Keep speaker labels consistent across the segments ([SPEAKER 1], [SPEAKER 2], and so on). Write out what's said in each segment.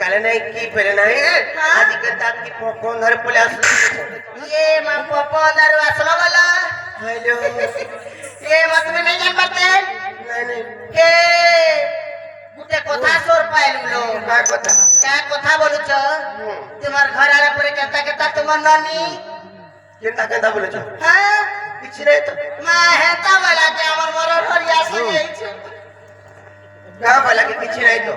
[SPEAKER 1] जाले नहीं की पहले नहीं आज के दात की कौन धर पले आस
[SPEAKER 2] ये मां पोपो अंदर असलो वाला
[SPEAKER 1] हेलो
[SPEAKER 2] ये मत में नहीं जान पाते
[SPEAKER 1] नहीं
[SPEAKER 2] के गुटे कथा सोर पाइलु लो
[SPEAKER 1] क्या
[SPEAKER 2] कथा बोलु छ तुम्हार घर आला परे केता तुमर नानी
[SPEAKER 1] केता बोले छ
[SPEAKER 2] हां
[SPEAKER 1] किछ नहीं तो
[SPEAKER 2] मां हेता वाला के हमर मरर हरिया से गई छ
[SPEAKER 1] का वाला के किछ नहीं तो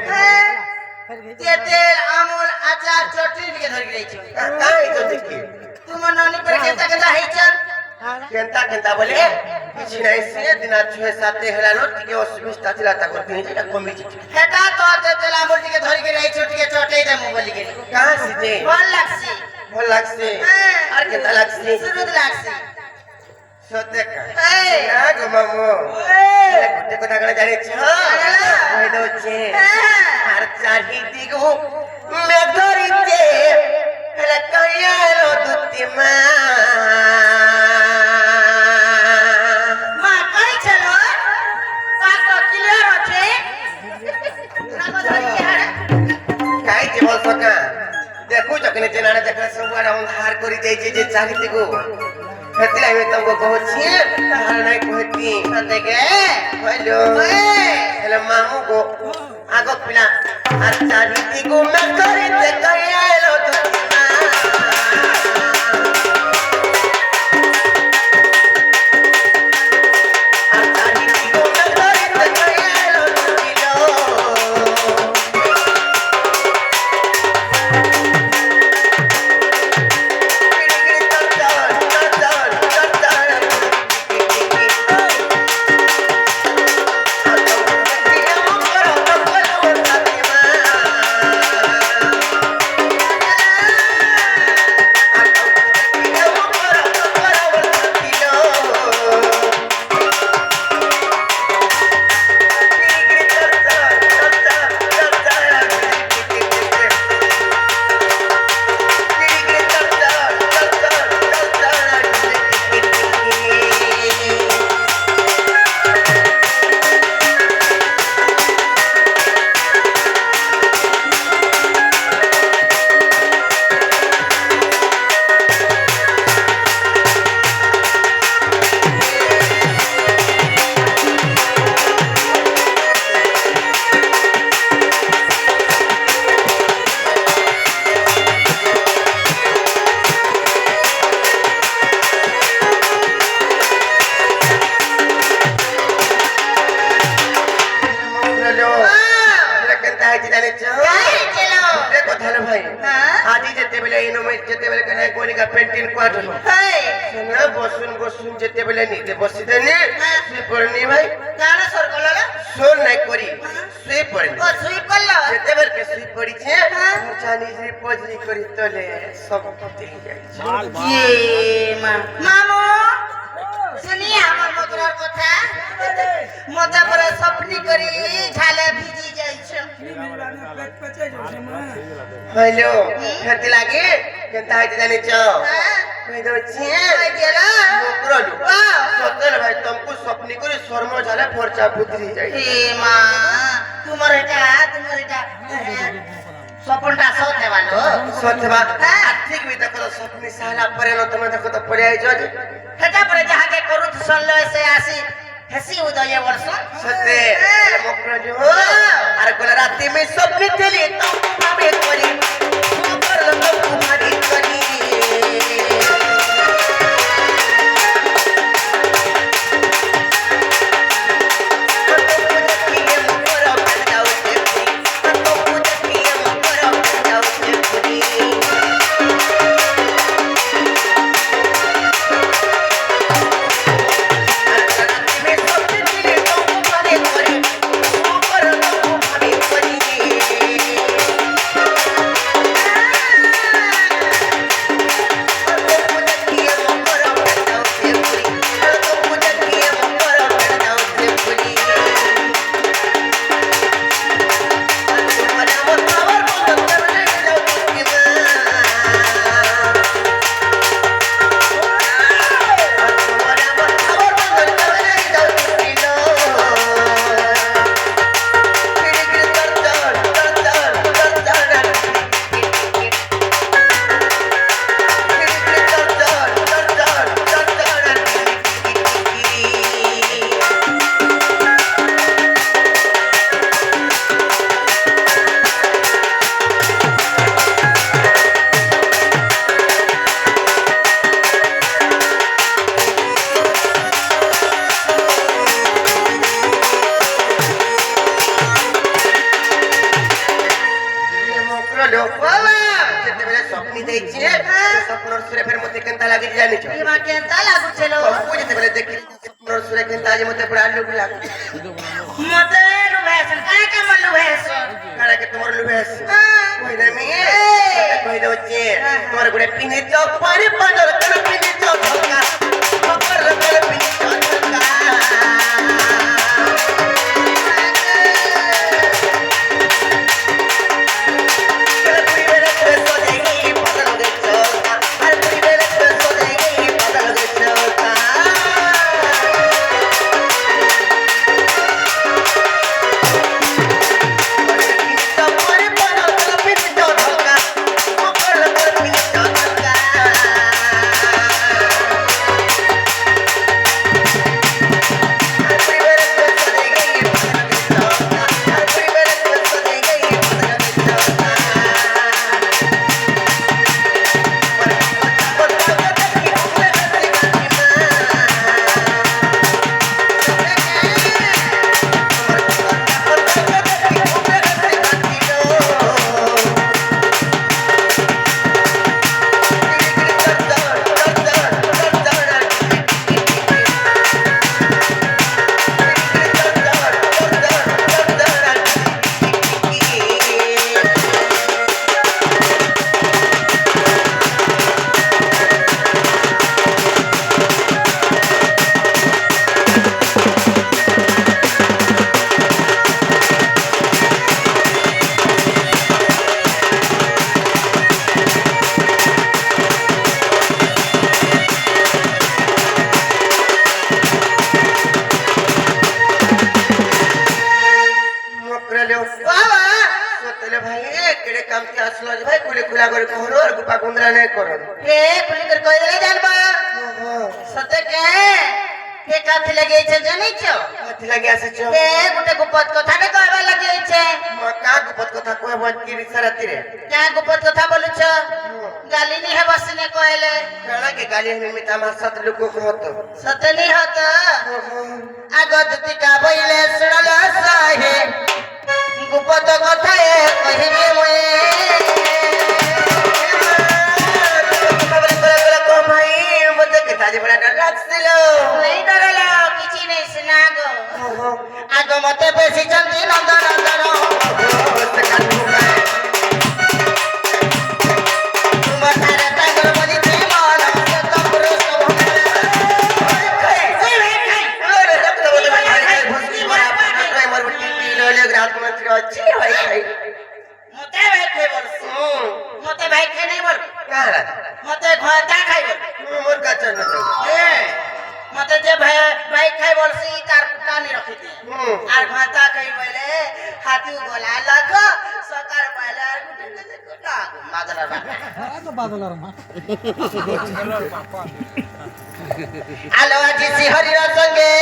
[SPEAKER 2] ते तेल अमूल अचार चटनी के धर गई छ
[SPEAKER 1] काई तो देखी
[SPEAKER 2] तुमर नानी पर केता है छ
[SPEAKER 1] केता बोले किछ नहीं से दिन 6-7 हेला नो टिके असुविधा थिला ता करती है जेटा कमी छी
[SPEAKER 2] हेता तो तेल अमूल के धर के रही छ टिके चटे दे मोबाइल के
[SPEAKER 1] कहां से जे
[SPEAKER 2] बोल लागसी
[SPEAKER 1] और केता लागसी
[SPEAKER 2] सुरुद लागसी
[SPEAKER 1] सत्य का ना गो मामो गुटे को दागला जाने छ होय दो छे आर चाही दिगो मैं धरी दे हला कहिया रो दुती मां
[SPEAKER 2] कहि चलो बात तो क्लियर होछे ना धरी के हारे
[SPEAKER 1] काई जे बोल सका देखो जकने जेनाने देखला सब राउंड हार करी दे जे चाही दिगो हतिला में तुमको कहत छी हार नहीं कहती
[SPEAKER 2] सते के
[SPEAKER 1] हेलो हेलो मामू को आगो पिला आर चाही दिगो मैं धरी दे कहिया रो दुती पेंटिंग क्वार्ट सुना बसुन जेते बेले नीते बसी देने सुई पड़नी भाई
[SPEAKER 2] काना सोर कलला
[SPEAKER 1] सोर नहीं करी सुई पड़नी
[SPEAKER 2] ओ सुई कल्ला
[SPEAKER 1] जेते बेर के सुई पड़ी छे चालीस री पजरी करी तले सब पते जाई छे
[SPEAKER 2] ये मामू सुनी हमर मधुर कथा मता पर सपनी करी झाले भिजी जाई छ
[SPEAKER 1] हेलो खती लागे केता है जाने छ कहि दो छे
[SPEAKER 2] कहि देला
[SPEAKER 1] मोकरलु सतर भाई तुमको सपनी करी शर्म झाले फरचा पुतरी जाई
[SPEAKER 2] ए मां तुमर एटा सपनटा सते वालो
[SPEAKER 1] सतबा ठीक भी तक सपनी साला परे न तुम देखो तो पड़े आई जज
[SPEAKER 2] हेटा पर जहा के करू सल्लो से आसी हसी उदय वर्ष
[SPEAKER 1] सते मोकरलु अरे कोला राती में सपनी थली तुमको भाबे करी मोकर लो तुम्हारी करी
[SPEAKER 2] বাবা
[SPEAKER 1] যেତେବେଳେ স্বপ্নি ଦେଇଛି ସ୍ୱପ୍ନର ସୁରେ ଫେର ମତେ କେନ୍ତା ଲାଗିଛି ଜାଣିଛ
[SPEAKER 2] ଇମା କେନ୍ତା ଲାଗୁଛେଲୋ
[SPEAKER 1] ସବୁ ଯେତେବେଳେ ଦେଖିଲି ସ୍ୱପ୍ନର ସୁରେ କେନ୍ତା ଆଜି ମତେ ପୁରା ଲୁଭ ଲାଗୁଛି
[SPEAKER 2] ମତେ ଲୁଭେସନ୍ କାଇଁ କାମ ଲୁଭେସନ୍
[SPEAKER 1] କାଣା କି ତୁମର ଲୁଭ ଆସି କହିଦେମି କହିଦଉଛି ତୁମର ଗୋଟେ ପିନ୍ଧିଛ ପାଣି ପାଦର ତଳ ପିନ୍ଧିଛ ଢଙ୍କା ମକର ତଳ ପିନ୍ଧିଛ ଢଙ୍କା भाई कुले खुला कर कहो और गुपा कुंदरा नहीं करो
[SPEAKER 2] रे खुली कर कोई ले जानबा सते के काथी लगे छे जानि छो
[SPEAKER 1] काथी लगे आसे छो
[SPEAKER 2] ए गुटे गुपत कथा ने कहबा लगे छे
[SPEAKER 1] म का गुपत कथा कोय बन की रिसराती रे
[SPEAKER 2] क्या गुपत कथा बोलु छ गाली नहीं है बसने कहले
[SPEAKER 1] काना के गाली में मिता मा सत लोग को होत
[SPEAKER 2] सते नहीं होत आगदती का बइले सुनल साहे गुपत कथा ए कहिबे मोए
[SPEAKER 1] बड़ा डर लागसिलो
[SPEAKER 2] नहीं डरलो किछि नहीं सुनागो आगो मते बेसी जल्दी नंदन नंदन तुम थारे तागर बजी थे मन से तपुरो सब मते भाई खे नहीं बोल मते घोटा खाई बोल
[SPEAKER 1] मोर का चन
[SPEAKER 2] मते जे भाई खाई बोलसी तार कुटा नहीं रखी दे आर घोटा खाई बोले हाथी गोला लख सकार पहले आर कुटा मादलर आलो आजी सी हरि रंगे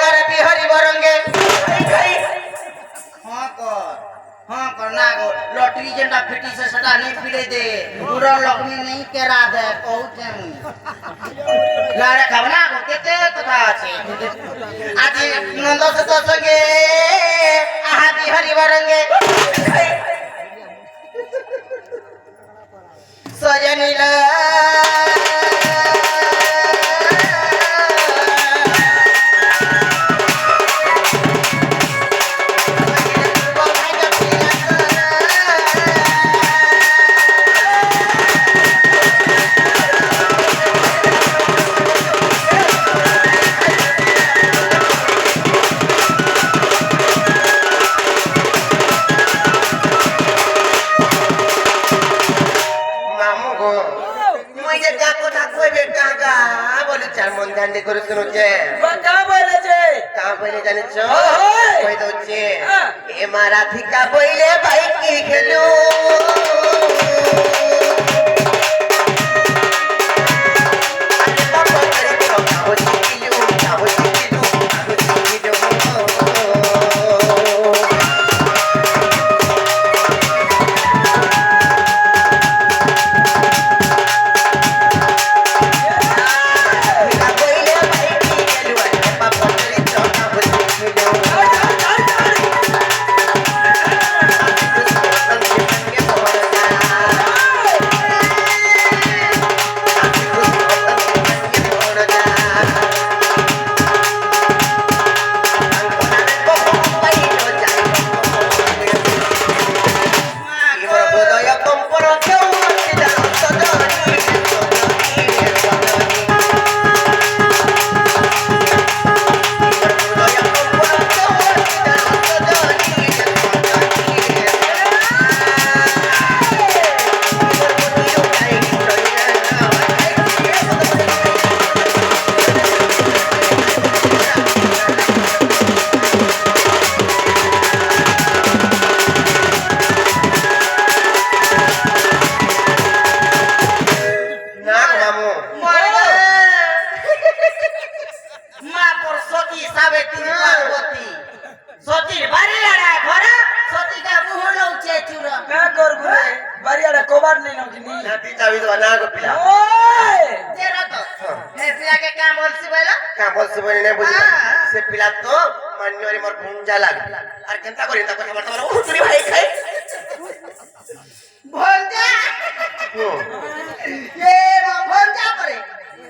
[SPEAKER 2] अरे बिहरी बरंगे हां करना गो लॉटरी जेंडा फिटी से सटा नहीं फिरे दे पूरा लक्ष्मी नहीं केरा दे कहूते लारे खावना गो केते कथा আছে आज नंद से तो संगे आहा बिहरी बरंगे सजनीला
[SPEAKER 1] मंदांडे करू सुनो छे
[SPEAKER 3] का बोले छे
[SPEAKER 1] का बोले जाने छो कोई दो छे ए माराथी का बोले भाई की खेलू अरे बाबा करे तो हो चिकिलू हो चिकिलू
[SPEAKER 2] সতীর বাড়ি আড়া ঘরে সতীকে মুহ লউছে চুর
[SPEAKER 3] কা করবু রে বাড়িয়াড়া কবার নেই নকিনি
[SPEAKER 1] নাতি চাবি তো না গো পিলা
[SPEAKER 3] ওই
[SPEAKER 2] তেরা তো হে পিলাকে কাম বলছি বলো
[SPEAKER 1] কা বলছি বলি না বুঝি
[SPEAKER 2] হ্যাঁ।
[SPEAKER 1] সে পিলা তো মান্যরি মোর ভুঞ্জা লাগ আর কেনতা করি তা কথা বলতে ও তুই ভাই খাই
[SPEAKER 2] ভঞ্জা
[SPEAKER 1] হুম
[SPEAKER 2] এ ভঞ্জা করে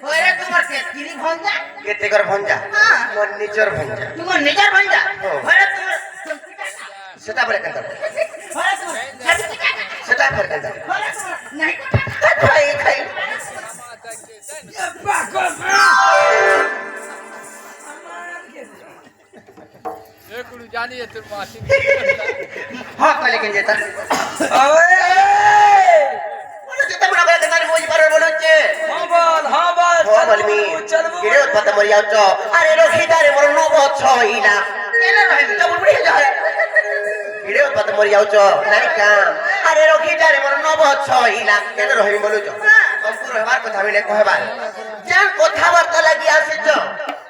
[SPEAKER 2] হইরে তোমার কেতকিরি ভঞ্জা
[SPEAKER 1] কেতে কর ভঞ্জা
[SPEAKER 2] হ্যাঁ।
[SPEAKER 1] মোর নিজর ভঞ্জা
[SPEAKER 2] তোমার নিজের ভঞ্জা
[SPEAKER 1] হ্যাঁ।
[SPEAKER 2] হইরে তোমার
[SPEAKER 1] সেটা পরে কেনতা
[SPEAKER 2] হইরে তোমার
[SPEAKER 1] সেটা পরে কেনতা
[SPEAKER 2] হইরে তোমার নাই
[SPEAKER 1] খাই খাই
[SPEAKER 4] জানিয়ে তোর মাসি
[SPEAKER 2] হ্যাঁ কইলে কেন যেতা
[SPEAKER 3] ওই
[SPEAKER 1] বলে যেতে মনে করে কেনতা বুঝি পারবে বলে হচ্ছে
[SPEAKER 3] হবল হবল
[SPEAKER 1] ও বলমি
[SPEAKER 3] চলবু
[SPEAKER 1] কিরে উৎপাত মরি যাচ্ছ আরে রখিদারে মোর নব ছইলা
[SPEAKER 2] কেন রহিম
[SPEAKER 1] তো বুড়ি যায় কিরে উৎপাত মরি যাচ্ছ নানি কাম আরে রখিদারে মোর নব ছইলা কেন রহিম বলুছ অঙ্কুর হবার কথা বিনে কহবার যার কথাবার্তা লাগি আসিছ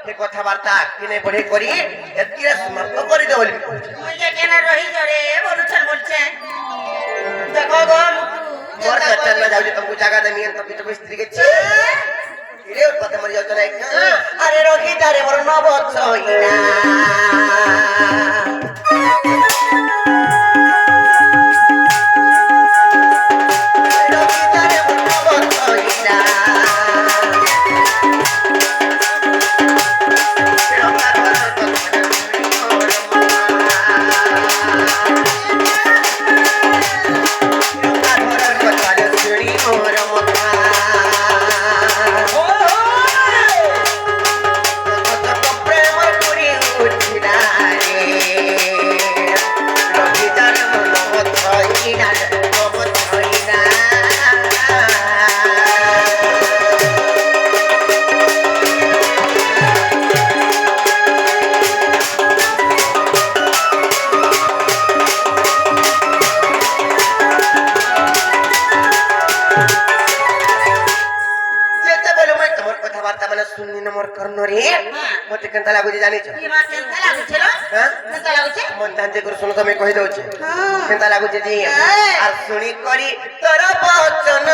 [SPEAKER 1] সে কথাবার্তা কিনে বড়ে করি এতিরে সমাপ্ত করি দে বলবি
[SPEAKER 2] তুই যে কেন রহি জরে বলছেন বলছে দেখো গো
[SPEAKER 1] মোর কাছে না যাও যে তুমি জায়গা দে মিয়ন তুমি তো স্ত্রী কে ছি কিরে উৎপাত মরি যাচ্ছ না আরে রখিদারে মোর নব ছইলা রখিদারে মোর নব ছইলা যেতে বলে মই তোমার কথাবার্তা মানে শুনি না মোর কর্ণ রে মতে কেনতা লাগুছে জানিছ
[SPEAKER 2] কি মা কেন লাগুছিল
[SPEAKER 1] হ্যাঁ
[SPEAKER 2] কেন লাগুছে
[SPEAKER 1] মন ধান্তে করে শুনো তুমি কই দউছে
[SPEAKER 2] হ্যাঁ।
[SPEAKER 1] কেনতা লাগুছে জি
[SPEAKER 2] হ্যাঁ।
[SPEAKER 1] আর শুনি করি তোর বচন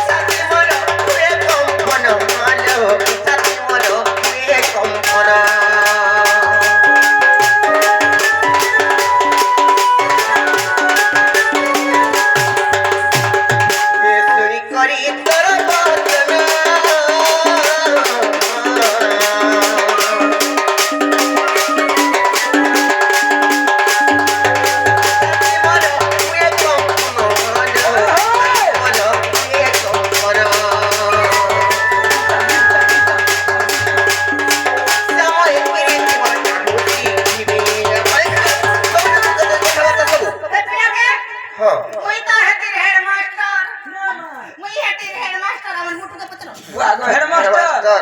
[SPEAKER 1] সাথী মোর পুরে কম্পন মালো সাথী মোর পুরে কম্পন শুনি করি তোর বচন
[SPEAKER 2] হে পিলাকে
[SPEAKER 1] হ্যাঁ
[SPEAKER 2] মুই তো হেতির হেডমাস্টার মুই হেতির হেডমাস্টার আমার মুটুকে পছলো
[SPEAKER 3] বাগো হেডমাস্টার
[SPEAKER 1] মাস্টার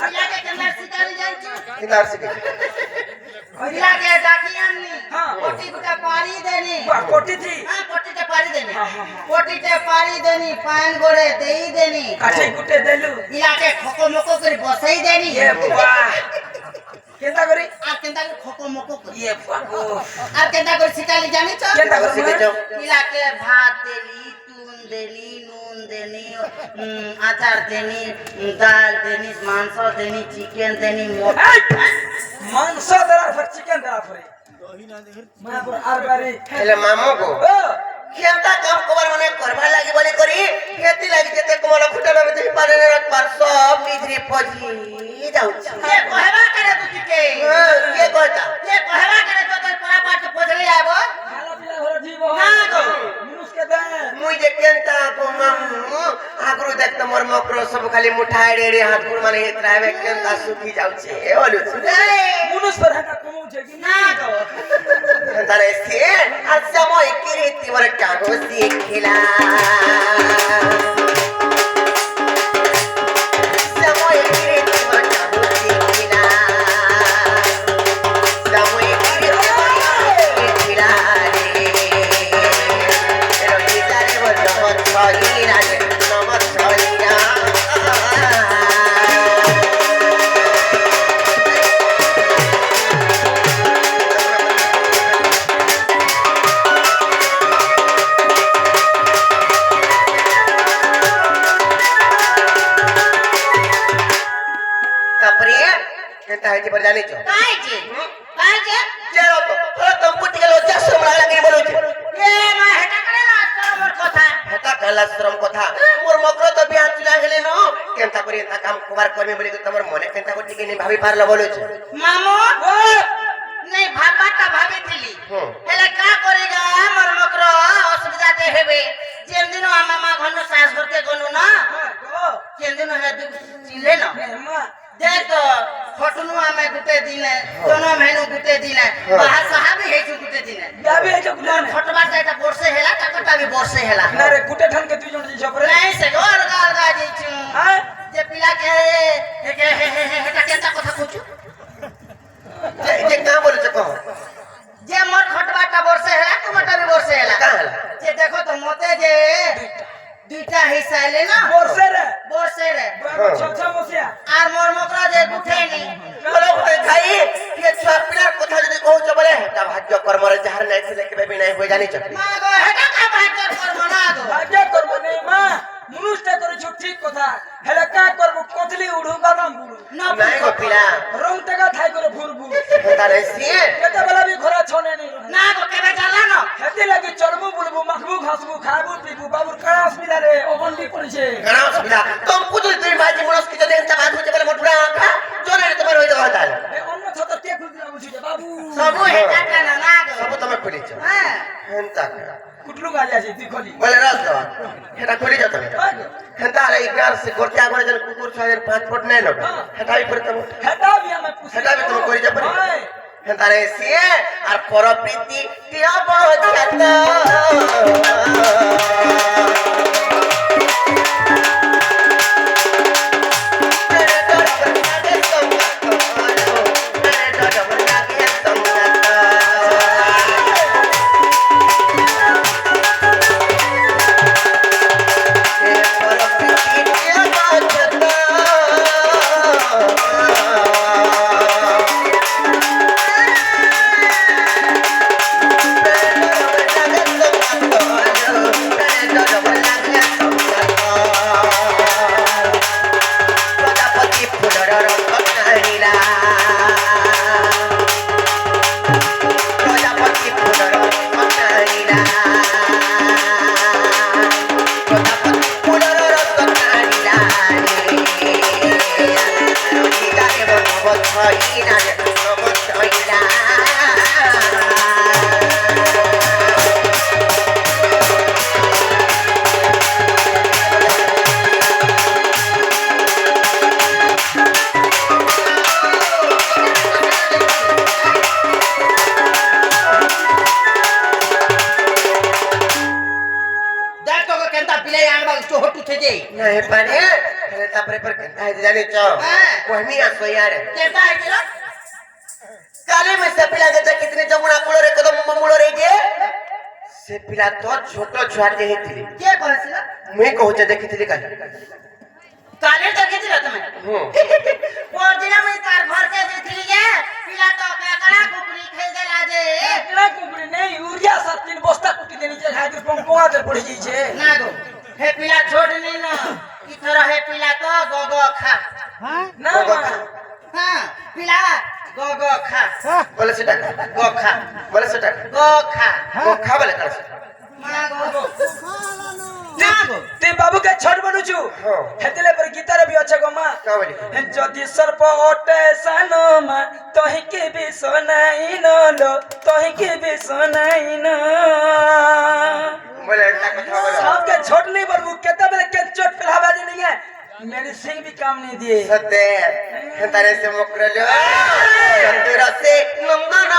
[SPEAKER 2] পিলাকে কেন শিকারি যাইছো
[SPEAKER 1] কিনার শিখে
[SPEAKER 2] পিলাকে ডাকি আননি
[SPEAKER 3] হ্যাঁ।
[SPEAKER 2] কোটি গুটা পারি দেনি
[SPEAKER 3] বাহ কোটিজি
[SPEAKER 2] হ্যাঁ কোটিতে পারি দেনি
[SPEAKER 3] হ্যাঁ, হ্যাঁ, হ্যাঁ।
[SPEAKER 2] কোটিতে পারি দেনি পান গড়ে দেই দেনি
[SPEAKER 3] কাছে গুটে দেলু
[SPEAKER 2] পিলাকে খোকো মকো করে বসাই দেনি
[SPEAKER 3] এ বাহ কেনতা করি
[SPEAKER 2] আর কেনটা করে খোকো মকো করে
[SPEAKER 3] এ বাগো
[SPEAKER 2] আর কেনটা করে শিকালি জানিছ
[SPEAKER 3] কেনতা করি
[SPEAKER 1] শিখেছ
[SPEAKER 2] পিলাকে ভাত দেলি তুন দেলি নুন দেনি আচার দেনি ডাল দেনি মাংস দেনি চিকেন দেনি
[SPEAKER 3] মাংস দেওয়ার পর চিকেন দেওয়ার পরে মাপুর আর বাড়ি
[SPEAKER 1] এলে মামু গো
[SPEAKER 3] ও
[SPEAKER 1] খেলতা কাম কবার মানে করবার লাগি বলে করি খেতি লাগি যেতে কোমল ফুটানো মধ্যে পারে না পার সব নিজরি পজি যাଉଛି
[SPEAKER 2] কে কহবা করে তুকে
[SPEAKER 1] কে কইতা
[SPEAKER 2] কে কহবা করে তো তোর পড়া পাঠ পছরে যাব
[SPEAKER 3] ভালো পিলা ঘর জীব
[SPEAKER 2] না গো।
[SPEAKER 3] মানুষকে দে
[SPEAKER 1] মুই যে কেনতা কো মামু আগরু দেখতে মোর মকর সব খালি মুঠাই রে হাত গুড় মানে হেতরাবে কেনতা সুখি যাଉଛି এ বলুছি
[SPEAKER 3] মানুষ पर हटा कमौছে কি
[SPEAKER 2] না গো
[SPEAKER 1] তারে সে আচ্ছা মই কিরিতি মোর কাগজ দিয়ে খেলা সময় কিরিতি মোর কাগজ দিয়ে খেলা সময় কিরিতি মোর কাগজ দিয়ে খেলা রে রহিদারে মোর पर जानी छो
[SPEAKER 2] काय जे काय जे
[SPEAKER 1] चलो तो थोड़ा तुमको टिके लज्जा शर्म लागला कि बोलो छे
[SPEAKER 2] ए मैं हेटा करे ना मोर कथा
[SPEAKER 1] हेता कहला शर्म कथा मोर मकरो तो बियाह चुला गेले न केनता करी एता काम कुमार कर्मी बोली तमर मने केनता को टिके नि भाभी पारला बोलो छे
[SPEAKER 2] मामो नहीं भाबाटा भाभी थिली हेले का करेगा मोर मकरो असुविधा ते हेबे जेम दिन मामा घन सास करके गनु ना केन दिन हे चिले न देख तो फटनु आमे गुटे दिन दोनो मेनू गुटे दिन बाहर साहब हे छु गुटे दिन
[SPEAKER 3] याबे हे जो गुलान
[SPEAKER 2] फटवा जाता बोरसे हेला काकटा भी बोरसे हेला
[SPEAKER 3] ना रे गुटे ठन के तू जोन जी छपरे
[SPEAKER 2] नहीं से गोर गाल गा जी छु
[SPEAKER 3] हां
[SPEAKER 2] जे पिला के हेटा केता कथा कुछु
[SPEAKER 1] जे का बोलो छे कहो
[SPEAKER 2] जे मोर खटवाटा बोरसे हेला तुमटा भी बोरसे हेला
[SPEAKER 1] का हला
[SPEAKER 2] जे देखो तो मोते जे दुईटा हिस्सा ले ना
[SPEAKER 3] बोरसे रे छछा मसिया
[SPEAKER 2] आर मोर मकरा जे गुठे नी
[SPEAKER 1] बोलो भाई ये छुआ पिला कथा जदी कहू छ बोले हेता भाग्य कर्म रे जहर नै थिले के बेबी नै होय जानी छ
[SPEAKER 2] मां गो हेटा का भाग्य कर बना दो
[SPEAKER 3] भाग्य करबो नै मां मनुष्य करे छु ठीक कथा हेले का करबो कोथली उडू बादाम बुडू
[SPEAKER 1] নাই গো পিলা
[SPEAKER 3] रंग टका थाई करे फुरबू
[SPEAKER 1] हेता रे सिए
[SPEAKER 3] केते बेला भी घोरा छोने नै
[SPEAKER 2] ना गो केबे जाला न
[SPEAKER 3] हेती लगी चरबू बुलबू मखबू घासबू खाबू पीबू बाबू कड़ा अस्मिला रे ओबनली पड़िছে
[SPEAKER 1] गणा सुविधा तुम कुछ तुई बाजी मनस की जदे हेता बात होचे बोले मोटुरा आखा जोने रे तुम्हारे होय तो हताल
[SPEAKER 3] ए अन्न छ त टे खुद बुझी जे बाबू
[SPEAKER 2] सबु हेटा का ना गो
[SPEAKER 1] सब तुम खोली छ
[SPEAKER 2] हां
[SPEAKER 1] हेंता
[SPEAKER 3] कुटलू गाजा छी ती खोली
[SPEAKER 1] बोले रस दो हेता खोली जत हेता रे इगार से गोरत्या गोरे जन कुकुर छ 5 फुट नै न हेता भी पर तुम
[SPEAKER 3] हेटा भी हमें पूछ
[SPEAKER 1] हेता भी तुम कोरी जब हेता रे सिए और परप्रीति टिया बजात नहीं पानी अरे तापरे पर कहता है जाने चो कोहमी आसो यार
[SPEAKER 2] केता है किलो
[SPEAKER 1] काले में से पिला के कितने जमुना मुड़ो रे कदम मुड़ो रे के से पिला तो छोटो छुआटे ही थी
[SPEAKER 2] के कहছিলা
[SPEAKER 1] मैं कहू जे देखिथिली काले
[SPEAKER 2] काले देखिथिला तुम्हें और दिन में तार घर के देखिली जे पिला तो काकड़ा कुकरी खाई देला जे
[SPEAKER 3] एकला कुकरी नै यूरिया 7 बस्ता कुटी देनी जे खातिर पंपोआ दे पड़ी जी छे
[SPEAKER 2] ना गो हे पिला छोड़ नहीं ना की तरह हे पिला तो गोगो खा
[SPEAKER 3] हां ना
[SPEAKER 2] हां पिला गोगो खा
[SPEAKER 1] बोले सेटा
[SPEAKER 2] गो खा
[SPEAKER 1] बोले सेटा
[SPEAKER 2] गो खा
[SPEAKER 1] बोले कर
[SPEAKER 2] मां गो
[SPEAKER 3] ते बाबू के छोड़ बनू छु हेतले पर गीतार भी अच्छा गो मां
[SPEAKER 1] का बोली
[SPEAKER 3] जदि सर्प ओटे सानो मां तोहि के भी सोनाई न लो तोहि के भी सोनाई न
[SPEAKER 1] बोले का कथा बोले
[SPEAKER 3] सबके छोड़ नहीं बरबू केता बेले के चोट पिलावा दी नहीं है मेरी सिंह भी काम नहीं दिए
[SPEAKER 1] सत्य तारे से मुकर लो संतुरा से नंदन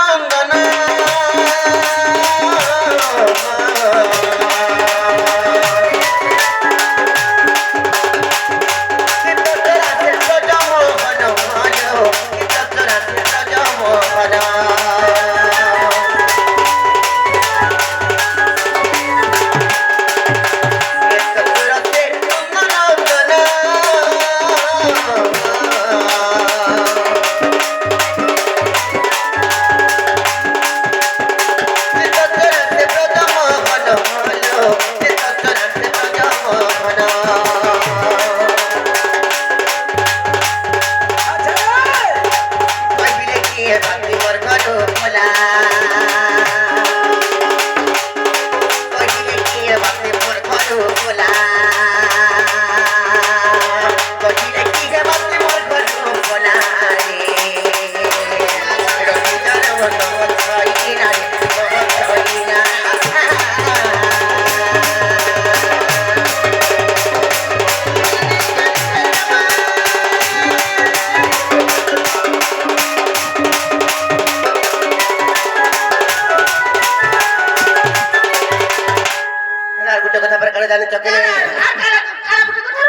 [SPEAKER 1] আর গুটে কথা পরে কানে জানি চকে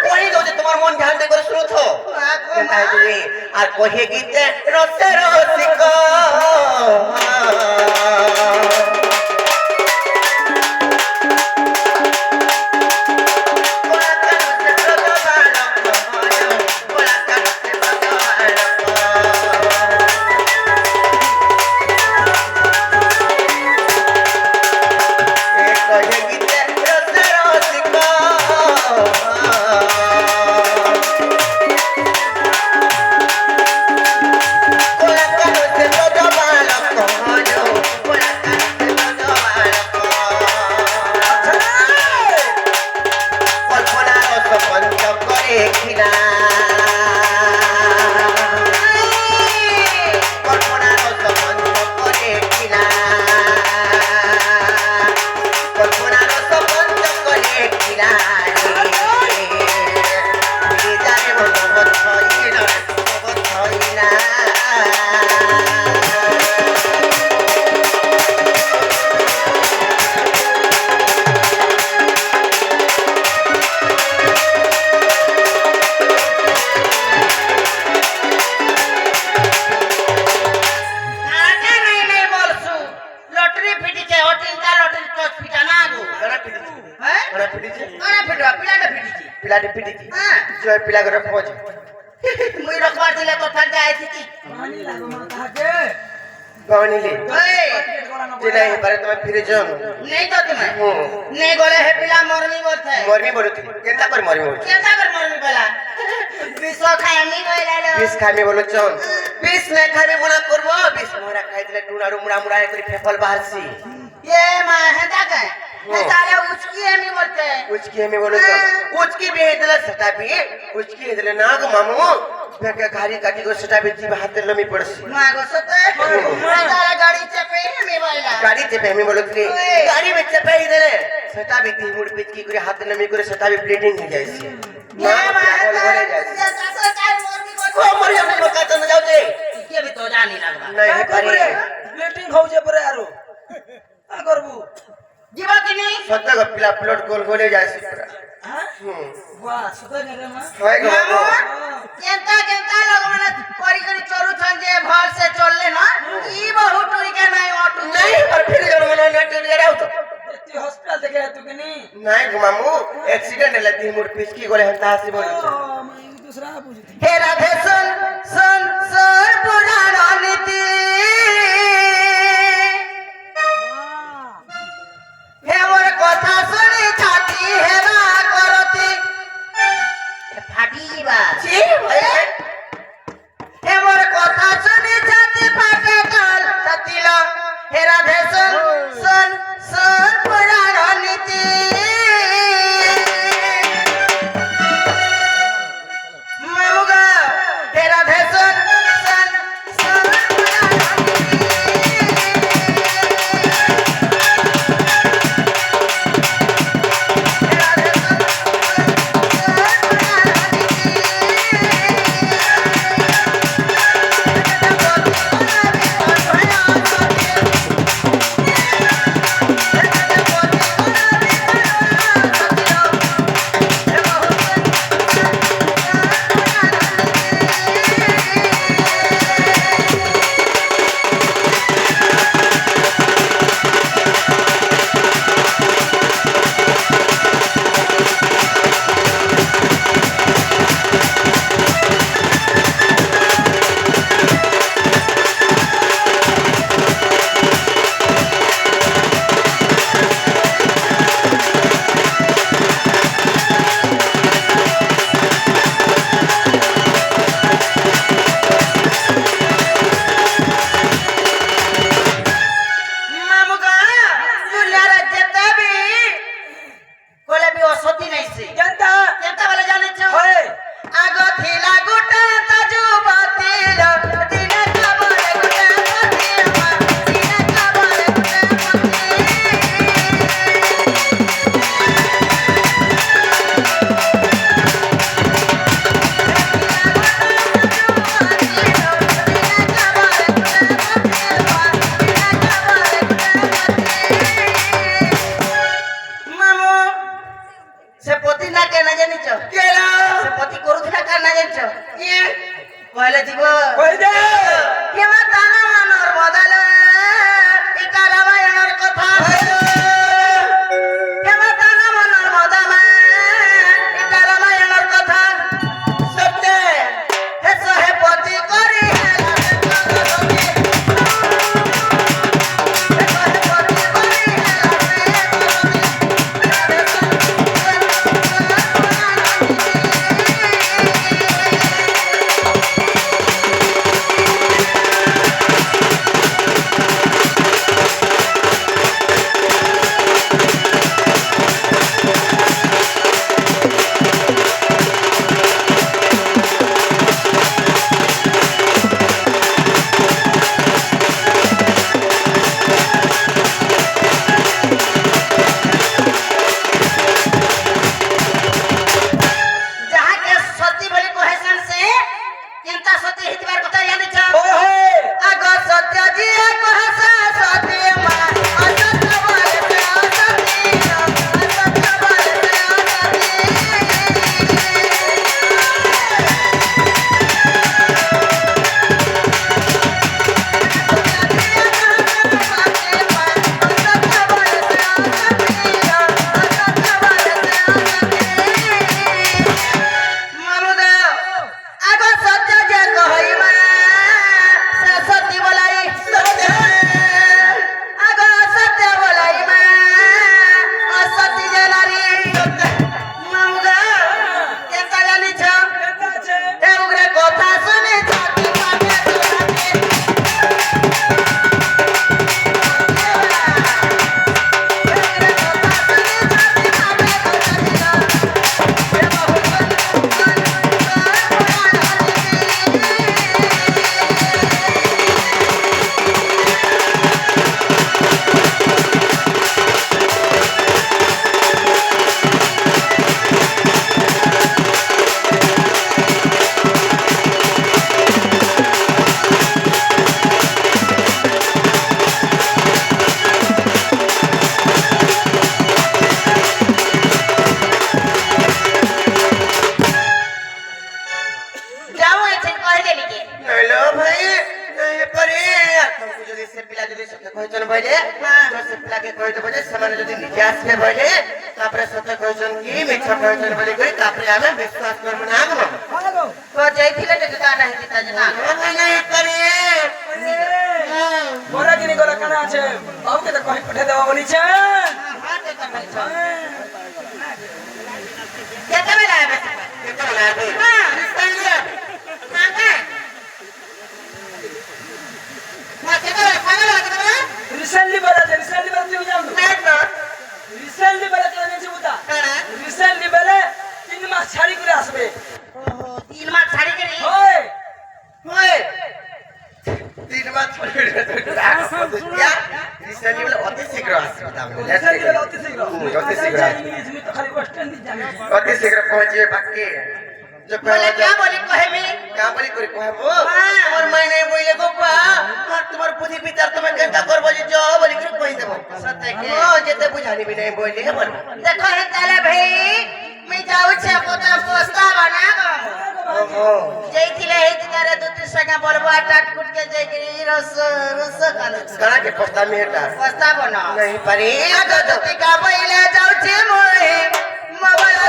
[SPEAKER 1] কই দো যে তোমার মন ধ্যান দে করে শুনো তো কেনতা হে তুমি আর কহে গীতে রসে রসিক पिलाटे पिटी जो पिला करे खोज
[SPEAKER 2] मुई रखवा दिले तो ठंडा आई थी
[SPEAKER 3] पानी लागो मा कहा के
[SPEAKER 1] गवनी ले
[SPEAKER 2] ए
[SPEAKER 1] जे नहीं पारे तुम्हें फिर जाओ
[SPEAKER 2] नहीं तो तुम्हें नहीं गोले है पिला मरनी बोलते
[SPEAKER 1] मरमी बोलती केनता कर मरमी बोलती
[SPEAKER 2] केनता कर मरनी बोला विश्व खामी गइला लो
[SPEAKER 1] बीस खामी बोलो चोन बीस ने खामी मुना करबो बीस मोरा खाइ दिले टुनारू मुड़ा मुड़ा करी फेफल बाहरसी
[SPEAKER 2] ये मां हेता के तारा उचकी हमी बोलते
[SPEAKER 1] उचकी हमी बोलो चोन उचकी भी हेदले सटा भी उचकी हेदले नाग मामू बेके घारी काटी को सटा भी जीव हाथ लमी पड़सी
[SPEAKER 2] मां को सते तारा गाड़ी चपे हमी बोला
[SPEAKER 1] गाड़ी चपे हमी बोलो की गाड़ी में चपे हेदले सटा भी ती मुड़ पिच की करे हाथ लमी करे सटा भी ब्लीडिंग हो जाईसी
[SPEAKER 2] ये मां बोले जाईसी ओ मर जा मैं का न जाऊ दे के भी तो जानी लगबा
[SPEAKER 1] नहीं पारे
[SPEAKER 3] ब्लीडिंग हो जे परे आरो आ करबू
[SPEAKER 2] जीवा कि नहीं
[SPEAKER 1] सत्ता का पिला प्लॉट गोल गोले जाईसी पूरा
[SPEAKER 3] हां वाह सुतो ने रे मां
[SPEAKER 1] होय गो
[SPEAKER 2] केनता केनता लोग माने करी करी चोरू छन जे भर से चलले ना ई बहुत टुरी के नहीं ऑटो
[SPEAKER 1] नहीं पर फिर जन मनो न टूट गया तो
[SPEAKER 3] एती हॉस्पिटल देखे तू के नहीं
[SPEAKER 1] नहीं घुमामू एक्सीडेंट है ती मुड़ पिच की गोले हंता से बोल
[SPEAKER 3] मैं दूसरा पूछती
[SPEAKER 2] हे राधे सुन सुन सुन पुराना नीति हे मोर कथा सुनी छाती हेरा करती फाटी बा
[SPEAKER 1] छी
[SPEAKER 2] हे मोर कथा सुनी छाती फाटे काल ततिला हे राधे सुन सुन सुन पुराना नीति मामुगा हे राधे सुन सुन सुन पुराना से पति ना के ना जानिच
[SPEAKER 1] केला
[SPEAKER 2] से पति करूथला का ना जानिच
[SPEAKER 1] ये
[SPEAKER 2] कहले जीव
[SPEAKER 3] কই দে
[SPEAKER 2] केवा ताना मानर बदल इटा रामायणर कथा केवा ताना मानर बदल इटा रामायणर कथा
[SPEAKER 1] सत्य
[SPEAKER 2] हे सहे पति करी जहाँ के सती बोली कोहेसन से चिंता सती हितबार कथा यानी छ
[SPEAKER 3] ওই হই
[SPEAKER 2] आगो सत्य जी कोहसा सती मा असत्य बोले से असती असत्य बोले से मामुदा आगो सत्य जे कहइमा से सती बोलाई सत्य आगो सत्य बोलाइमा असती जे नारी मामुदा केता जानी छ
[SPEAKER 3] কেতা আছে
[SPEAKER 2] ए उग्रे कथा सुनि छाती पाटे सुनाते जाओ ऐसे कह देली के
[SPEAKER 1] हेलो भाई ये परे तुमको जदी से पिला जदी सत्य कहचन भइले तो से पिला के कहते बजे समान जदी निजास के भइले तापरे सत्य कहचन की मिथ्या कहचन भइले गई तापरे आमे विश्वास कर मना गो
[SPEAKER 3] ভালো
[SPEAKER 2] तो जैथिले टे का नहीं जीता जना
[SPEAKER 1] नहीं परे
[SPEAKER 3] বড় কিনি গলা কানা আছে বাবুকে তো কই পঠে দেওয়া বলিছে
[SPEAKER 2] हां ते कर नहीं छ केते बेला आबे
[SPEAKER 1] कितना ला दे
[SPEAKER 2] हां
[SPEAKER 1] निस्तालिया
[SPEAKER 2] मांगा मा केते बेला केते
[SPEAKER 3] রিসেন্টলি বলা তুই জানো
[SPEAKER 2] बेला
[SPEAKER 3] রিসেন্টলি বলা কেন নেছি বুতা
[SPEAKER 2] ना
[SPEAKER 3] রিসেন্টলি বলে 3 মাস ছাড়ি করে আসবে
[SPEAKER 2] ओहो 3 मास छाड़ी के नहीं
[SPEAKER 3] ওই
[SPEAKER 2] ओए
[SPEAKER 1] 3 बार छोड़ दे या रिसेंटली वाला अति शीघ्र आसीबा हमने
[SPEAKER 3] রিসেন্টলি বলা অতি শীঘ্র
[SPEAKER 1] অতি শীঘ্র
[SPEAKER 3] ইংলিশ মি তো খালি ওয়েস্টার্ন দি জানি
[SPEAKER 1] अति शीघ्र पहुंचे बाकी जो
[SPEAKER 2] बोले क्या बोली कहे मी
[SPEAKER 1] क्या बोली कोई कहे वो
[SPEAKER 2] हाँ।
[SPEAKER 1] और मैंने बोले गोपा और तुम्हार बुद्धि विचार तुम्हें घंटा कर बजे जो बोली कर कोई देबो
[SPEAKER 2] सत्य के
[SPEAKER 1] हां जेते बुझानी भी नहीं बोले है बोल
[SPEAKER 2] देखो हे ताले भाई मैं जाऊ छे पोता पोस्ता बना गो
[SPEAKER 1] ओहो
[SPEAKER 2] जैथिले हे तारे दो तीन सगा बोलबो टाट कुट के जाई के रस रस काल
[SPEAKER 1] करा के पस्ता में हटा
[SPEAKER 2] पोस्ता बना
[SPEAKER 1] नहीं परे
[SPEAKER 2] आगो तो का पहिले जाऊ छे मोहे मोबाइल